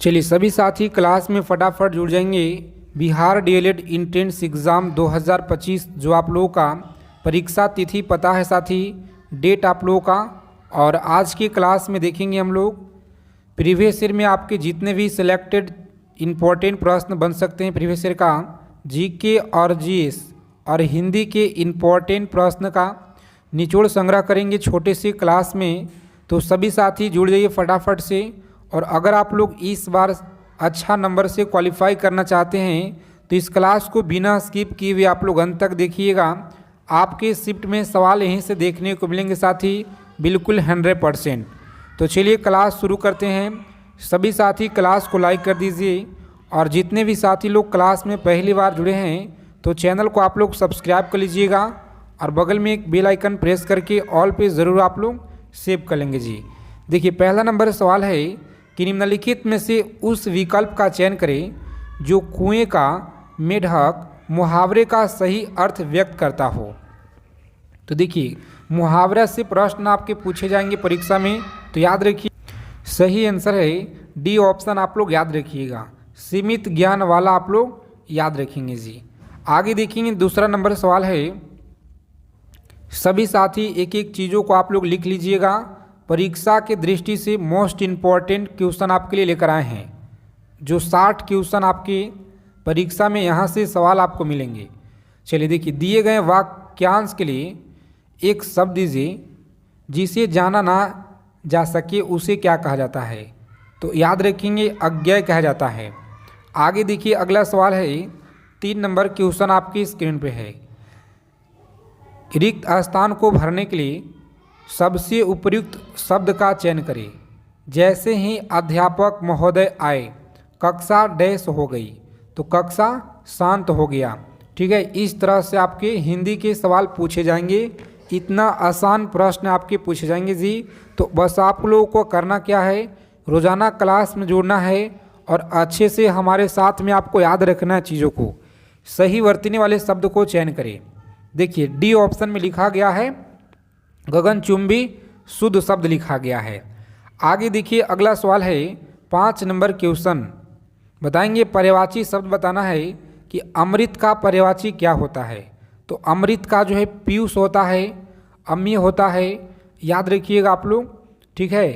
चलिए सभी साथी क्लास में फटाफट जुड़ जाएंगे। बिहार डीएलएड एंट्रेंस एग्ज़ाम 2025 जो आप लोगों का परीक्षा तिथि पता है साथी, डेट आप लोगों का। और आज की क्लास में देखेंगे हम लोग प्रीवियस ईयर में आपके जितने भी सिलेक्टेड इम्पोर्टेंट प्रश्न बन सकते हैं प्रीवियस ईयर का, जीके और जीएस और हिंदी के इम्पोर्टेंट प्रश्न का निचोड़ संग्रह करेंगे छोटे से क्लास में। तो सभी साथी जुड़ जाइए फटाफट से। और अगर आप लोग इस बार अच्छा नंबर से क्वालिफाई करना चाहते हैं तो इस क्लास को बिना स्किप किए हुए आप लोग अंत तक देखिएगा। आपके शिफ्ट में सवाल यहीं से देखने को मिलेंगे साथी, बिल्कुल 100%। तो चलिए क्लास शुरू करते हैं। सभी साथी क्लास को लाइक कर दीजिए और जितने भी साथी लोग क्लास में पहली बार जुड़े हैं तो चैनल को आप लोग सब्सक्राइब कर लीजिएगा और बगल में एक बेल आइकन प्रेस करके ऑल पे ज़रूर आप लोग सेव कर लेंगे जी। देखिए पहला नंबर सवाल है कि निम्नलिखित में से उस विकल्प का चयन करें जो कुएं का मेढक मुहावरे का सही अर्थ व्यक्त करता हो। तो देखिए मुहावरा से प्रश्न आपके पूछे जाएंगे परीक्षा में, तो याद रखिए सही आंसर है डी ऑप्शन, आप लोग याद रखिएगा। सीमित ज्ञान वाला आप लोग याद रखेंगे जी। आगे देखेंगे दूसरा नंबर सवाल है, सभी साथी एक एक चीज़ों को आप लोग लिख लीजिएगा। परीक्षा के दृष्टि से मोस्ट इम्पॉर्टेंट क्वेश्चन आपके लिए लेकर आए हैं। जो 60 क्वेश्चन आपके परीक्षा में यहाँ से सवाल आपको मिलेंगे। चलिए देखिए दिए गए वाक्यांश के लिए एक शब्द दीजिए जिसे जाना ना जा सके उसे क्या कहा जाता है। तो याद रखेंगे अज्ञेय कहा जाता है। आगे देखिए अगला सवाल है 3 नंबर क्वेश्चन आपकी स्क्रीन पे है। रिक्त स्थान को भरने के लिए सबसे उपयुक्त शब्द का चयन करें। जैसे ही अध्यापक महोदय आए कक्षा डैश हो गई, तो कक्षा शांत हो गया। ठीक है, इस तरह से आपके हिंदी के सवाल पूछे जाएंगे। इतना आसान प्रश्न आपके पूछे जाएंगे जी। तो बस आप लोगों को करना क्या है, रोज़ाना क्लास में जुड़ना है और अच्छे से हमारे साथ में आपको याद रखना है चीज़ों को। सही वर्तने वाले शब्द को चयन करें। देखिए डी ऑप्शन में लिखा गया है गगनचुंबी शुद्ध शब्द लिखा गया है। आगे देखिए अगला सवाल है 5 नंबर क्वेश्चन बताएंगे। पर्यायवाची शब्द बताना है कि अमृत का पर्यायवाची क्या होता है। तो अमृत का जो है पीयूष होता है, अम्य होता है, याद रखिएगा आप लोग। ठीक है,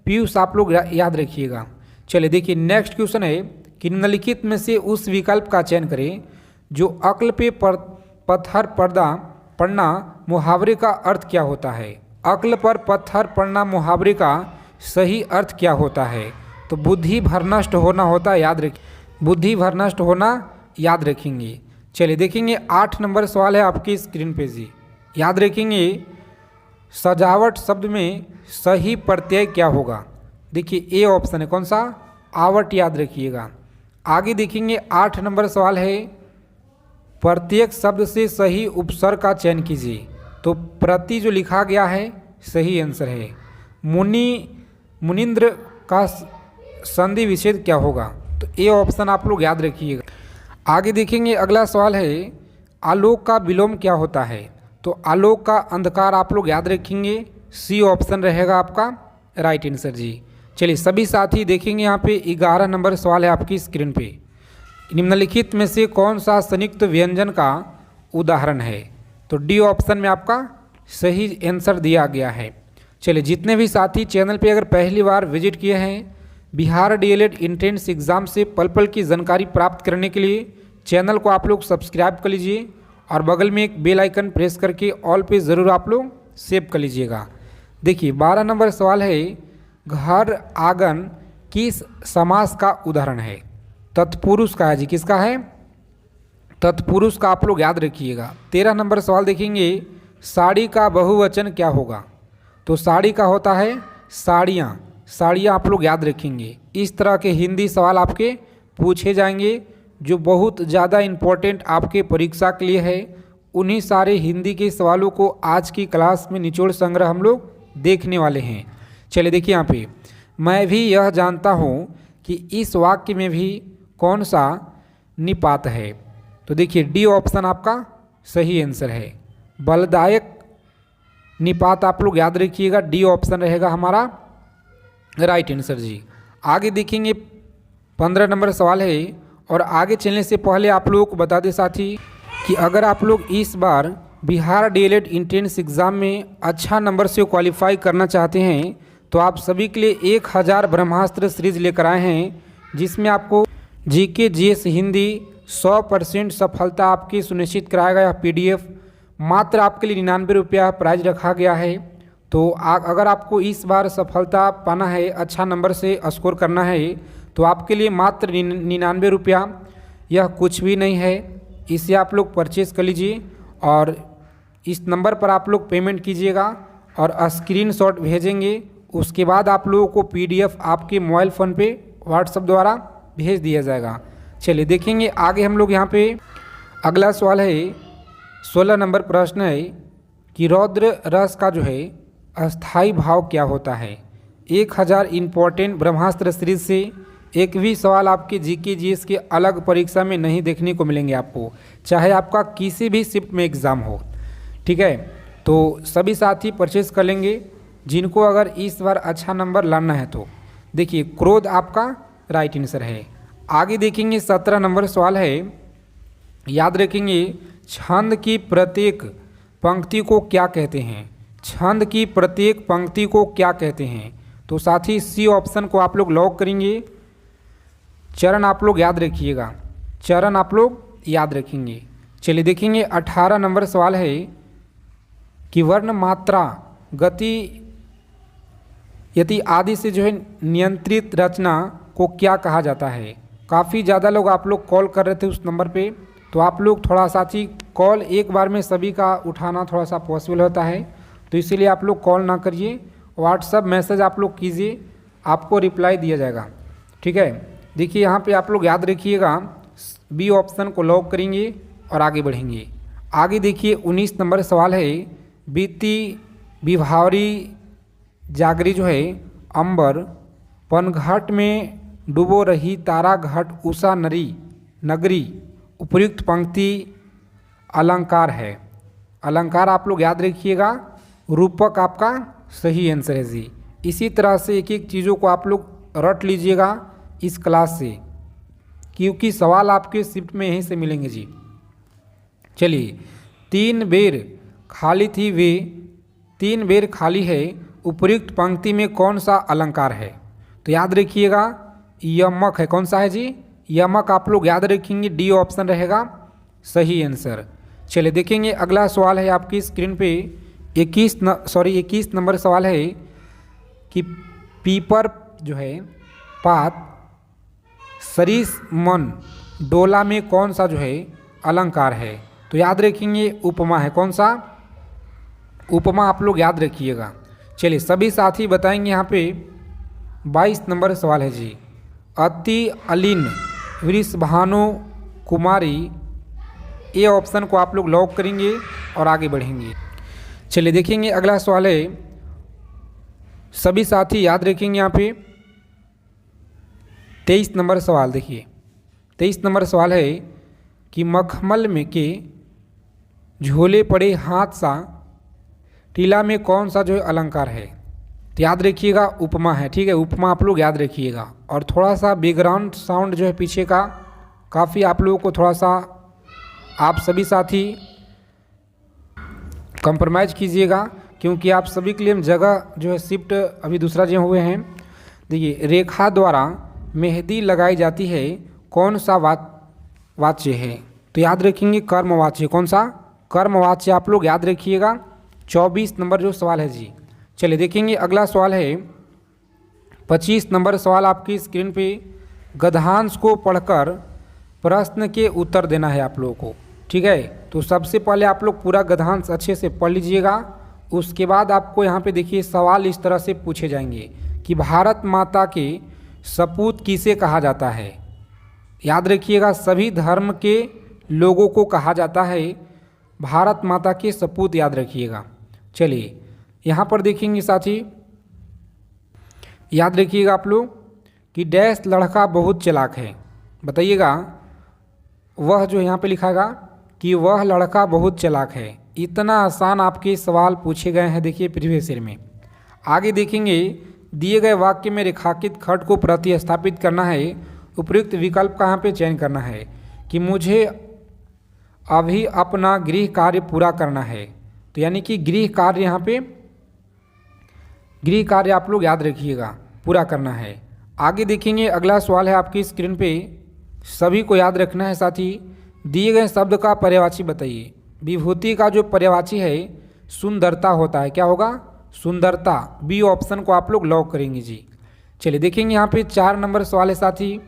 पीयूष आप लोग याद रखिएगा। चलिए देखिए नेक्स्ट क्वेश्चन है कि निम्नलिखित में से उस विकल्प का चयन करें जो अक्ल पे पत्थर पड़ना मुहावरे का अर्थ क्या होता है। अक्ल पर पत्थर पड़ना मुहावरे का सही अर्थ क्या होता है। तो बुद्धि भ्रष्ट होना होता है, याद रखिए बुद्धि भ्रष्ट होना याद रखेंगे। चलिए देखेंगे 8 नंबर सवाल है आपकी स्क्रीन पे जी। याद रखेंगे सजावट शब्द में सही प्रत्यय क्या होगा। देखिए ए ऑप्शन है, कौन सा, आवट, याद रखिएगा। आगे देखेंगे 8 नंबर सवाल है प्रत्येक शब्द से सही उपसर्ग का चयन कीजिए। तो प्रति जो लिखा गया है सही आंसर है। मुनिंद्र का संधि विच्छेद क्या होगा। तो ए ऑप्शन आप लोग याद रखिएगा। आगे देखेंगे अगला सवाल है आलोक का विलोम क्या होता है। तो आलोक का अंधकार आप लोग याद रखेंगे। सी ऑप्शन रहेगा आपका राइट आंसर जी। चलिए सभी साथी देखेंगे यहाँ पे 11 नंबर सवाल है आपकी स्क्रीन पे। निम्नलिखित में से कौन सा संयुक्त व्यंजन का उदाहरण है। तो डी ऑप्शन में आपका सही आंसर दिया गया है। चलिए जितने भी साथी चैनल पे अगर पहली बार विजिट किए हैं बिहार डीएलएड एंट्रेंस एग्ज़ाम से पल पल की जानकारी प्राप्त करने के लिए चैनल को आप लोग सब्सक्राइब कर लीजिए और बगल में एक बेल आइकन प्रेस करके ऑल पे ज़रूर आप लोग सेव कर लीजिएगा। देखिए 12 नंबर सवाल है घर आंगन किस समास का उदाहरण है। तत्पुरुष का है जी, किसका है, तत्पुरुष का आप लोग याद रखिएगा। 13 नंबर सवाल देखेंगे साड़ी का बहुवचन क्या होगा। तो साड़ी का होता है साड़ियाँ, साड़ियाँ आप लोग याद रखेंगे। इस तरह के हिंदी सवाल आपके पूछे जाएंगे जो बहुत ज़्यादा इम्पोर्टेंट आपके परीक्षा के लिए है। उन्हीं सारे हिंदी के सवालों को आज की क्लास में निचोड़ संग्रह हम लोग देखने वाले हैं। चलिए देखिए यहाँ पे मैं भी यह जानता हूँ कि इस वाक्य में भी कौन सा निपात है। तो देखिए डी ऑप्शन आपका सही आंसर है। बलदायक निपात आप लोग याद रखिएगा, डी ऑप्शन रहेगा हमारा राइट आंसर जी। आगे देखेंगे 15 नंबर सवाल है। और आगे चलने से पहले आप लोगों को बता दें साथी कि अगर आप लोग इस बार बिहार डीएलएड एंट्रेंस एग्ज़ाम में अच्छा नंबर से क्वालिफाई करना चाहते हैं तो आप सभी के लिए 1000 ब्रह्मास्त्र सीरीज लेकर आए हैं, जिसमें आपको जीके जीएस हिंदी 100% सफलता आपकी सुनिश्चित कराएगा। यह पीडीएफ मात्र आपके लिए 99 रुपया प्राइज रखा गया है। तो अगर आपको इस बार सफलता पाना है, अच्छा नंबर से स्कोर करना है, तो आपके लिए मात्र 99 रुपया, यह कुछ भी नहीं है। इसे आप लोग परचेज़ कर लीजिए और इस नंबर पर आप लोग पेमेंट कीजिएगा और स्क्रीनशॉट भेजेंगे। उसके बाद आप लोगों को पीडीएफ आपके मोबाइल फ़ोन पे व्हाट्सएप द्वारा भेज दिया जाएगा। चलिए देखेंगे आगे हम लोग यहाँ पे। अगला सवाल है 16 नंबर प्रश्न है कि रौद्र रस का जो है अस्थाई भाव क्या होता है। 1000 इम्पोर्टेंट ब्रह्मास्त्र सीरीज से एक भी सवाल आपके जीके जीएस के अलग परीक्षा में नहीं देखने को मिलेंगे आपको, चाहे आपका किसी भी शिफ्ट में एग्ज़ाम हो। ठीक है, तो सभी साथी परचेज कर लेंगे जिनको अगर इस बार अच्छा नंबर लाना है। तो देखिए क्रोध आपका राइट आंसर है। आगे देखेंगे 17 नंबर सवाल है, याद रखेंगे छंद की प्रत्येक पंक्ति को क्या कहते हैं। छंद की प्रत्येक पंक्ति को क्या कहते हैं, तो साथी सी ऑप्शन को आप लोग लॉक करेंगे। चरण आप लोग याद रखिएगा, चरण आप लोग याद रखेंगे। चलिए देखेंगे 18 नंबर सवाल है कि वर्ण मात्रा गति यति आदि से जो है नियंत्रित रचना को क्या कहा जाता है। काफ़ी ज़्यादा लोग आप लोग कॉल कर रहे थे उस नंबर पे, तो आप लोग थोड़ा साथी कॉल एक बार में सभी का उठाना थोड़ा सा पॉसिबल होता है, तो इसीलिए आप लोग कॉल ना करिए, व्हाट्सएप मैसेज आप लोग कीजिए, आपको रिप्लाई दिया जाएगा। ठीक है, देखिए यहाँ पे आप लोग याद रखिएगा, बी ऑप्शन को लॉक करेंगे और आगे बढ़ेंगे। आगे देखिए 19 नंबर सवाल है, बीती विभावरी जागरी जो है अंबर पनघट में डूबो रही तारा घट उषा नरी नगरी उपयुक्त पंक्ति अलंकार है। अलंकार आप लोग याद रखिएगा, रूपक आपका सही आंसर है जी। इसी तरह से एक एक चीज़ों को आप लोग रट लीजिएगा इस क्लास से, क्योंकि सवाल आपके शिफ्ट में यहीं से मिलेंगे जी। चलिए 3 बेर खाली थी वे 3 बेर खाली है, उपयुक्त पंक्ति में कौन सा अलंकार है। तो याद रखिएगा यमक है। कौन सा है जी, यमक आप लोग याद रखेंगे, डी ऑप्शन रहेगा सही आंसर। चलिए देखेंगे अगला सवाल है आपकी स्क्रीन पे 21 नंबर सवाल है कि पीपर जो है पात सरिस मन डोला में कौन सा जो है अलंकार है। तो याद रखेंगे उपमा है। कौन सा, उपमा आप लोग याद रखिएगा। चलिए सभी साथी बताएंगे यहाँ पे 22 नंबर सवाल है जी, अति अलीन वृषभानु कुमारी, ए ऑप्शन को आप लोग लॉक करेंगे और आगे बढ़ेंगे। चलिए देखेंगे अगला सवाल है, सभी साथी याद रखेंगे यहाँ पे 23 नंबर सवाल। देखिए 23 नंबर सवाल है कि मखमल में के झोले पड़े हाथ सा टीला में कौन सा जो है अलंकार है। तो याद रखिएगा उपमा है। ठीक है, उपमा आप लोग याद रखिएगा। और थोड़ा सा बैकग्राउंड साउंड जो है पीछे का काफ़ी आप लोगों को थोड़ा सा आप सभी साथी कंप्रोमाइज़ कीजिएगा, क्योंकि आप सभी के लिए हम जगह जो है शिफ्ट अभी दूसरा जो हुए हैं। देखिए रेखा द्वारा मेहंदी लगाई जाती है, कौन सा वाच्य है। तो याद रखेंगे कर्मवाच्य। कौन सा, कर्मवाच्य आप लोग याद रखिएगा। 24 नंबर जो सवाल है जी। चलिए देखेंगे अगला सवाल है 25 नंबर सवाल आपकी स्क्रीन पे, गद्यांश को पढ़कर प्रश्न के उत्तर देना है आप लोगों को। ठीक है, तो सबसे पहले आप लोग पूरा गद्यांश अच्छे से पढ़ लीजिएगा। उसके बाद आपको यहाँ पे देखिए सवाल इस तरह से पूछे जाएंगे कि भारत माता के सपूत किसे कहा जाता है। याद रखिएगा सभी धर्म के लोगों को कहा जाता है भारत माता के सपूत, याद रखिएगा। चलिए यहाँ पर देखेंगे साथी, याद रखिएगा आप लोग कि डैश लड़का बहुत चालाक है। बताइएगा वह जो यहाँ पे लिखाएगा कि वह लड़का बहुत चालाक है। इतना आसान आपके सवाल पूछे गए हैं देखिए प्रीवियस ईयर में। आगे देखेंगे दिए गए वाक्य में रेखांकित खंड को प्रतिस्थापित करना है, उपयुक्त विकल्प का यहाँ पे चयन करना है कि मुझे अभी अपना गृह कार्य पूरा करना है। तो यानी कि गृह कार्य यहाँ पे गृह कार्य आप लोग याद रखिएगा, पूरा करना है। आगे देखेंगे अगला सवाल है आपकी स्क्रीन पे, सभी को याद रखना है। साथ ही दिए गए शब्द का पर्यायवाची बताइए। विभूति का जो पर्यायवाची है सुंदरता होता है। क्या होगा? सुंदरता। बी ऑप्शन को आप लोग लॉक करेंगे जी। चलिए देखेंगे यहाँ पे 4 नंबर सवाल है साथी,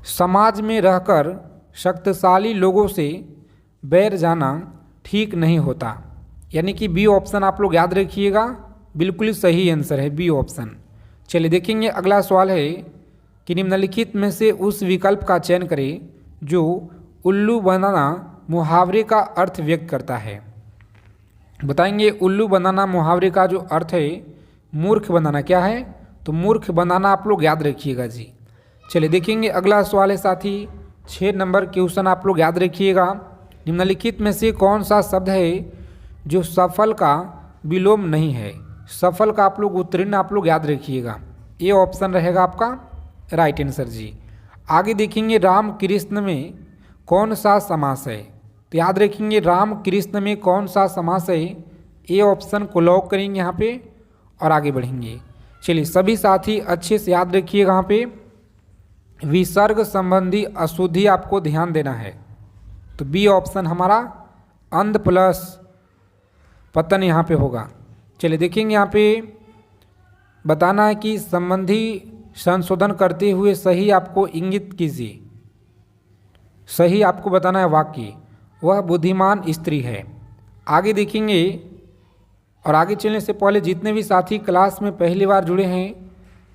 समाज में रहकर शक्तिशाली लोगों से बैर जाना ठीक नहीं होता। यानी कि बी ऑप्शन आप लोग याद रखिएगा, बिल्कुल ही सही आंसर है बी ऑप्शन। चलिए देखेंगे अगला सवाल है कि निम्नलिखित में से उस विकल्प का चयन करें जो उल्लू बनाना मुहावरे का अर्थ व्यक्त करता है। बताएंगे उल्लू बनाना मुहावरे का जो अर्थ है मूर्ख बनाना क्या है, तो मूर्ख बनाना आप लोग याद रखिएगा जी। चलिए देखेंगे अगला सवाल है साथी 6 नंबर क्वेश्चन आप लोग याद रखिएगा। निम्नलिखित में से कौन सा शब्द है जो सफल का विलोम नहीं है। सफल का आप लोग उत्तीर्ण आप लोग याद रखिएगा, ये ऑप्शन रहेगा आपका राइट आंसर जी। आगे देखेंगे राम कृष्ण में कौन सा समास है, तो याद रखेंगे राम कृष्ण में कौन सा समास है, ये ऑप्शन को लॉक करेंगे यहाँ पे और आगे बढ़ेंगे। चलिए सभी साथी अच्छे से याद रखिएगा, यहाँ पे विसर्ग संबंधी अशुद्धि आपको ध्यान देना है। तो बी ऑप्शन हमारा अंध प्लस पतन यहाँ पे होगा। चलिए देखेंगे यहाँ पे बताना है कि संबंधी संशोधन करते हुए सही आपको इंगित कीजिए। सही आपको बताना है वाक्य, वह बुद्धिमान स्त्री है। आगे देखेंगे और आगे चलने से पहले जितने भी साथी क्लास में पहली बार जुड़े हैं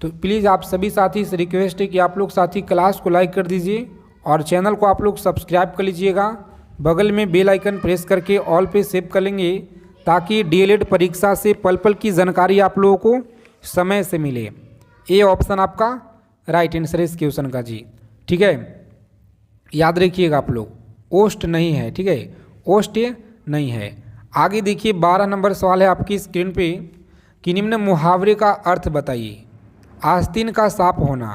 तो प्लीज़ आप सभी साथी से रिक्वेस्ट है कि आप लोग साथी क्लास को लाइक कर दीजिए और चैनल को आप लोग सब्सक्राइब कर लीजिएगा। बगल में बेल आइकन प्रेस करके ऑल पे सेव कर लेंगे ताकि डीएलएड परीक्षा से पल पल की जानकारी आप लोगों को समय से मिले। ये ऑप्शन आपका राइट आंसर है इस क्वेश्चन का जी। ठीक है, याद रखिएगा आप लोग, ओस्ट नहीं है। ठीक है, ओस्ट नहीं है। आगे देखिए 12 नंबर सवाल है आपकी स्क्रीन पे कि निम्न मुहावरे का अर्थ बताइए। आस्तीन का सांप होना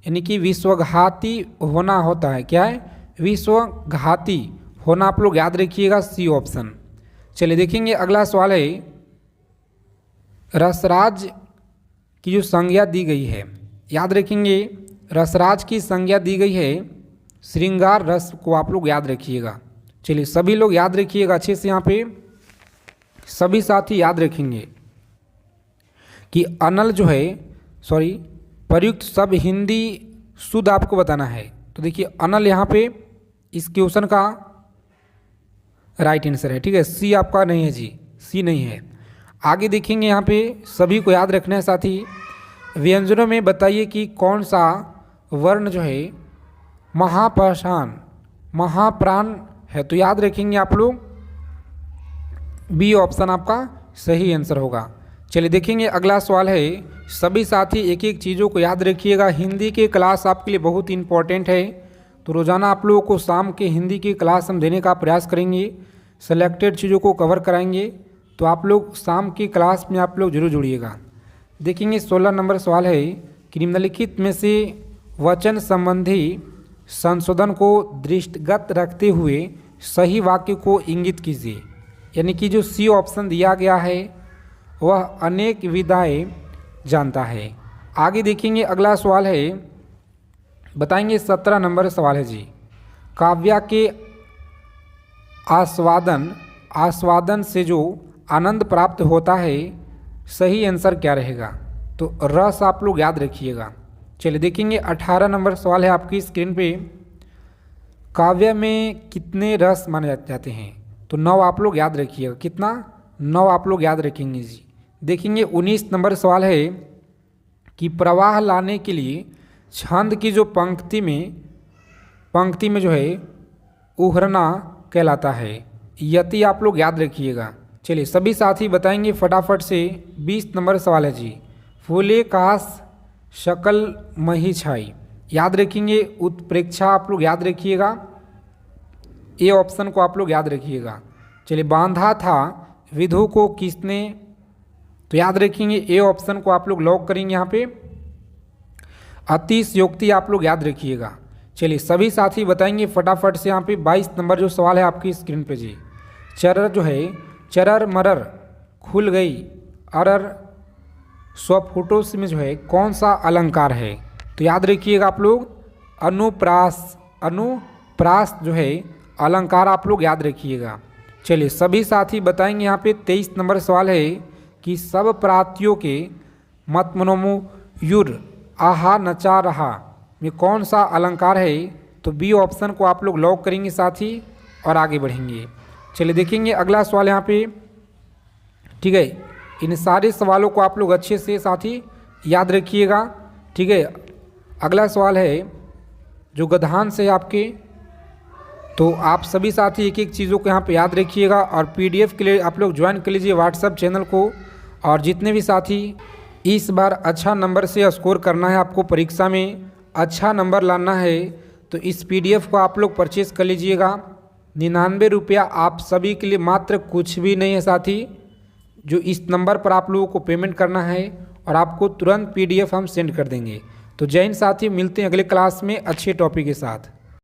यानी कि विश्वघाती होना होता है। क्या है? विश्वघाती होना आप लोग याद रखिएगा, सी ऑप्शन। चलिए देखेंगे अगला सवाल है, रसराज की जो संज्ञा दी गई है, याद रखेंगे रसराज की संज्ञा दी गई है श्रृंगार रस को आप लोग याद रखिएगा। चलिए सभी लोग याद रखिएगा अच्छे से, यहाँ पे सभी साथी याद रखेंगे कि अनल जो है प्रयुक्त शब्द हिंदी शुद्ध आपको बताना है। तो देखिए अनल यहाँ पे इस क्वेश्चन का राइट आंसर है। ठीक है, सी आपका नहीं है जी, सी नहीं है। आगे देखेंगे यहाँ पे सभी को याद रखना है साथी, व्यंजनों में बताइए कि कौन सा वर्ण जो है महाप्राण है। तो याद रखेंगे आप लोग बी ऑप्शन आपका सही आंसर होगा। चलिए देखेंगे अगला सवाल है, सभी साथी एक एक चीज़ों को याद रखिएगा। हिंदी की क्लास आपके लिए बहुत इंपॉर्टेंट है, तो रोज़ाना आप लोगों को शाम के हिंदी की क्लास हम देने का प्रयास करेंगे, सेलेक्टेड चीज़ों को कवर कराएंगे। तो आप लोग शाम की क्लास में आप लोग जरूर जुड़िएगा। देखेंगे 16 नंबर सवाल है कि निम्नलिखित में से वचन संबंधी संशोधन को दृष्टिगत रखते हुए सही वाक्य को इंगित कीजिए। यानी कि जो सी ऑप्शन दिया गया है वह अनेक विधाएं जानता है। आगे देखेंगे अगला सवाल है, बताएंगे 17 नंबर सवाल है जी, काव्य के आस्वादन से जो आनंद प्राप्त होता है सही आंसर क्या रहेगा। तो रस आप लोग याद रखिएगा। चलिए देखेंगे 18 नंबर सवाल है आपकी स्क्रीन पे, काव्य में कितने रस माने जाते हैं। तो 9 आप लोग याद रखिएगा, कितना 9 आप लोग याद रखेंगे जी। देखेंगे 19 नंबर सवाल है कि प्रवाह लाने के लिए छंद की जो पंक्ति में जो है उहरना कहलाता है। यति आप लोग याद रखिएगा। चलिए सभी साथी बताएंगे फटाफट से। 20 नंबर सवाल है जी, फूले काश शकल मही छाई, याद रखेंगे उत्प्रेक्षा आप लोग याद रखिएगा, ए ऑप्शन को आप लोग याद रखिएगा। चलिए बांधा था विधु को किसने, तो याद रखेंगे ए ऑप्शन को आप लोग लॉक करेंगे यहाँ पे। अतिशयोक्ति आप लोग याद रखिएगा। चलिए सभी साथी बताएंगे फटाफट से। यहाँ पे 22 नंबर जो सवाल है आपकी स्क्रीन पे जी। चरर जो है, चरर मरर खुल गई अरर स्वफुटों में जो है कौन सा अलंकार है? तो याद रखिएगा आप लोग अनुप्रास, अनुप्रास जो है अलंकार आप लोग याद रखिएगा। चलिए सभी साथी बताएंगे। यहाँ पे 23 नंबर सवाल है कि सब प्रातियों के मत मनोमुयुर आहा नचा रहा में कौन सा अलंकार है? तो बी ऑप्शन को आप लोग लॉक करेंगे साथी और आगे बढ़ेंगे। चलिए देखेंगे अगला सवाल यहाँ पे, ठीक है। इन सारे सवालों को आप लोग अच्छे से साथी याद रखिएगा, ठीक है। अगला सवाल है जो गधान से आपके, तो आप सभी साथी एक एक चीज़ों को यहाँ पे याद रखिएगा और पीडीएफ के लिए आप लोग ज्वाइन कर लीजिए व्हाट्सएप चैनल को। और जितने भी साथी इस बार अच्छा नंबर से स्कोर करना है, आपको परीक्षा में अच्छा नंबर लाना है, तो इस पीडीएफ को आप लोग परचेज़ कर लीजिएगा। 99 रुपया आप सभी के लिए, मात्र कुछ भी नहीं है साथी। जो इस नंबर पर आप लोगों को पेमेंट करना है और आपको तुरंत पीडीएफ हम सेंड कर देंगे। तो जय हिंद साथी, मिलते हैं अगले क्लास में अच्छे टॉपिक के साथ।